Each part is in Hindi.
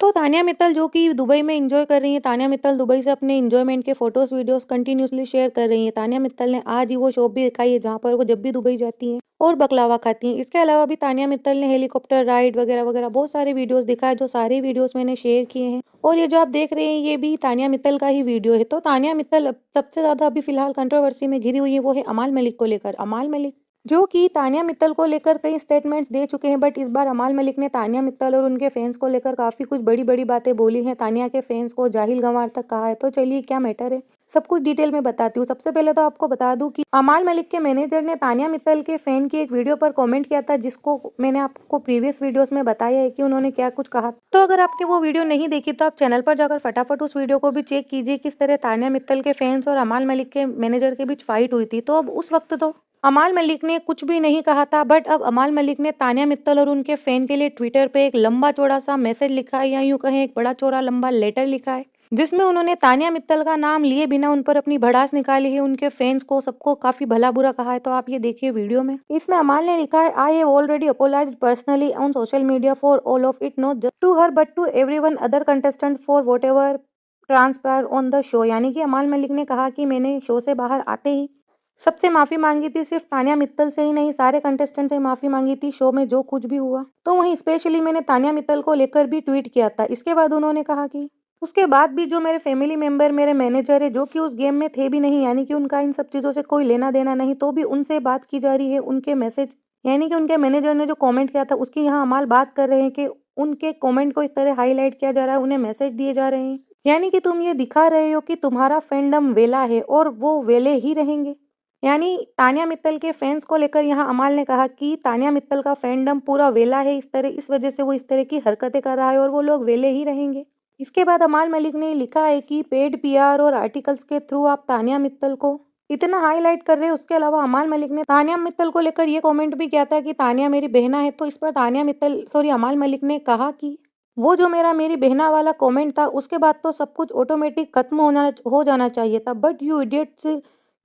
तो तानिया मित्तल जो कि दुबई में एंजॉय कर रही हैं, तानिया मित्तल दुबई से अपने एंजॉयमेंट के फोटोज़, वीडियोज़ कंटिन्यूअसली शेयर कर रही हैं। तानिया मित्तल ने आज ही वो शॉप भी दिखाई है जहाँ पर वो जब भी दुबई जाती हैं और बकलावा खाती हैं। इसके अलावा भी तानिया मित्तल ने हेलीकॉप्टर राइड वगैरह-वगैरह बहुत सारे वीडियोज़ दिखाए, जो सारे वीडियोज़ मैंने शेयर किए हैं। और ये जो आप देख रहे हैं ये भी तानिया मित्तल का ही वीडियो है। तो तानिया मित्तल अब सबसे ज़्यादा अभी फ़िलहाल कंट्रोवर्सी में घिरी हुई है, वो है अमाल मलिक को लेकर। अमाल मलिक जो कि तानिया मित्तल को लेकर कई स्टेटमेंट्स दे चुके हैं, बट इस बार अमाल मलिक ने तानिया मित्तल और उनके फैंस को लेकर काफ़ी कुछ बड़ी-बड़ी बातें बोली हैं। तानिया के फैंस को जाहिल गंवार तक कहा है। तो चलिए क्या मैटर है, सब कुछ डिटेल में बताती हूँ। सबसे पहले तो आपको बता दूँ कि अमाल मलिक के मैनेजर ने तानिया मित्तल के फैन की एक वीडियो पर कमेंट किया था, जिसको मैंने आपको प्रीवियस वीडियोस में बताया है कि उन्होंने क्या कुछ कहा। तो अगर आपने वो वीडियो नहीं देखी तो आप चैनल पर जाकर फटाफट उस वीडियो को भी चेक कीजिए, किस तरह तानिया मित्तल के फैंस और अमाल मलिक के मैनेजर के बीच फाइट हुई थी। तो अब उस वक्त तो अमाल मलिक ने कुछ भी नहीं कहा था, बट अब अमाल मलिक ने तानिया मित्तल और उनके फैन के लिए ट्विटर पे एक लंबा चौड़ा सा मैसेज लिखा है, या यूं कहें एक बड़ा चौड़ा लंबा लेटर लिखा है, जिसमें उन्होंने तानिया मित्तल का नाम लिए बिना उन पर अपनी भड़ास निकाली है, उनके फैंस को सबको काफी भला बुरा कहा है। तो आप ये देखिए वीडियो में, इसमें अमाल ने लिखा है, I have already apologised personally on social media for all of it, not just to her but to everyone other contestants for whatever transpire on the show. यानी कि अमाल मलिक ने कहा कि मैंने शो से बाहर आते ही सबसे माफी मांगी थी, सिर्फ तानिया मित्तल से ही नहीं, सारे कंटेस्टेंट से माफी मांगी थी शो में जो कुछ भी हुआ। तो वहीं स्पेशली मैंने तानिया मित्तल को लेकर भी ट्वीट किया था। इसके बाद उन्होंने कहा कि उसके बाद भी जो मेरे फैमिली मेंबर, मेरे मैनेजर है, जो कि उस गेम में थे भी नहीं, यानी कि उनका इन सब चीजों से कोई लेना देना नहीं, तो भी उनसे बात की जा रही है। उनके मैसेज यानी कि उनके मैनेजर ने जो कमेंट किया था उसकी यहाँ अमाल बात कर रहे हैं कि उनके कमेंट को इस तरह हाईलाइट किया जा रहा है, उन्हें मैसेज दिए जा रहे हैं, यानी कि तुम ये दिखा रहे हो कि तुम्हारा फैंडम वेला है और वो वेले ही रहेंगे। यानी तानिया मित्तल के फैंस को लेकर यहाँ अमाल ने कहा कि तानिया मित्तल का फैंडम पूरा वेला है, इस तरह इस वजह से वो इस तरह की हरकतें कर रहा है और वो लोग वेले ही रहेंगे। इसके बाद अमाल मलिक ने लिखा है कि पेड पीआर और आर्टिकल्स के थ्रू आप तानिया मित्तल को इतना हाईलाइट कर रहे हैं। उसके अलावा अमाल मलिक ने तानिया मित्तल को लेकर ये कमेंट भी किया था कि तानिया मेरी बहना है। तो इस पर तानिया मित्तल अमाल मलिक ने कहा कि वो जो मेरी बहना वाला कमेंट था, उसके बाद तो सब कुछ ऑटोमेटिक खत्म हो जाना चाहिए था, बट यू इडियट्स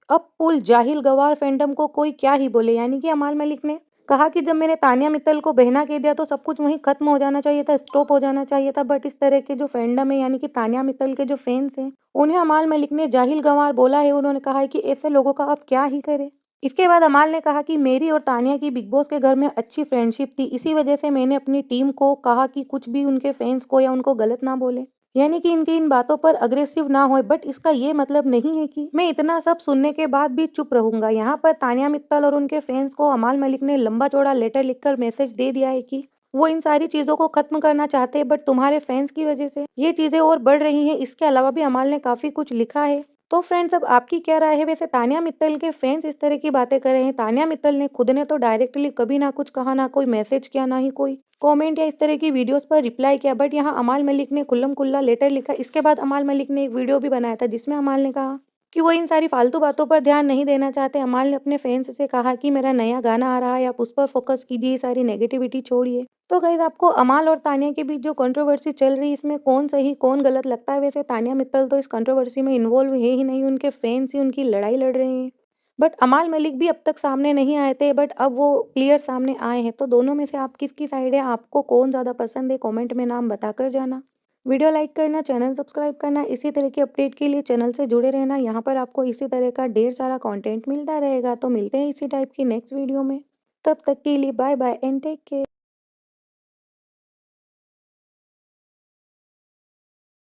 अब पुल जाहिल गवार फैंडम को कोई क्या ही बोले। यानी कि अमाल मलिक ने कहा कि जब मैंने तानिया मित्तल को बहना कह दिया तो सब कुछ वहीं खत्म हो जाना चाहिए था, स्टॉप हो जाना चाहिए था, बट इस तरह के जो फैंडम है, यानी कि तानिया मित्तल के जो फैंस हैं, उन्हें अमाल मलिक ने जाहिल गंवार बोला है। उन्होंने कहा है कि ऐसे लोगों का अब क्या ही करे। इसके बाद अमाल ने कहा कि मेरी और तानिया की बिग बॉस के घर में अच्छी फ्रेंडशिप थी, इसी वजह से मैंने अपनी टीम को कहा कि कुछ भी उनके फैंस को या उनको गलत ना बोले, यानी कि इनकी इन बातों पर अग्रेसिव ना होए, बट इसका ये मतलब नहीं है कि मैं इतना सब सुनने के बाद भी चुप रहूंगा। यहाँ पर तानिया मित्तल और उनके फैंस को अमाल मलिक ने लंबा चौड़ा लेटर लिखकर मैसेज दे दिया है कि वो इन सारी चीजों को खत्म करना चाहते हैं, बट तुम्हारे फैंस की वजह से ये चीजें और बढ़ रही हैं। इसके अलावा भी अमाल ने काफी कुछ लिखा है। तो फ्रेंड्स, अब आपकी क्या राय है? वैसे तानिया मित्तल के फैंस इस तरह की बातें कर रहे हैं। तानिया मित्तल ने खुद ने तो डायरेक्टली कभी ना कुछ कहा, ना कोई मैसेज किया, ना ही कोई कमेंट या इस तरह की वीडियोस पर रिप्लाई किया, बट यहाँ अमाल मलिक ने खुल्लम खुल्ला लेटर लिखा। इसके बाद अमाल मलिक ने एक वीडियो भी बनाया था, जिसमें अमाल ने कहा कि वो इन सारी फालतू बातों पर ध्यान नहीं देना चाहते। अमाल ने अपने फैंस से कहा कि मेरा नया गाना आ रहा है, आप उस पर फोकस कीजिए, ये सारी नेगेटिविटी छोड़िए। तो गाइस, आपको अमाल और तानिया के बीच जो कंट्रोवर्सी चल रही है, इसमें कौन सही कौन गलत लगता है? वैसे तानिया मित्तल तो इस कंट्रोवर्सी में इन्वॉल्व है ही नहीं, उनके फैंस ही उनकी लड़ाई लड़ रहे हैं, बट अमाल मलिक भी अब तक सामने नहीं आए थे, बट अब वो क्लियर सामने आए हैं। तो दोनों में से आप किसकी साइड है? आपको कौन ज़्यादा पसंद है? कमेंट में नाम बताकर जाना। वीडियो लाइक करना, चैनल सब्सक्राइब करना, इसी तरह की अपडेट के लिए चैनल से जुड़े रहना। यहाँ पर आपको इसी तरह का ढेर सारा कंटेंट मिलता रहेगा। तो मिलते हैं इसी टाइप की नेक्स्ट वीडियो में। तब तक के लिए bye bye and take care.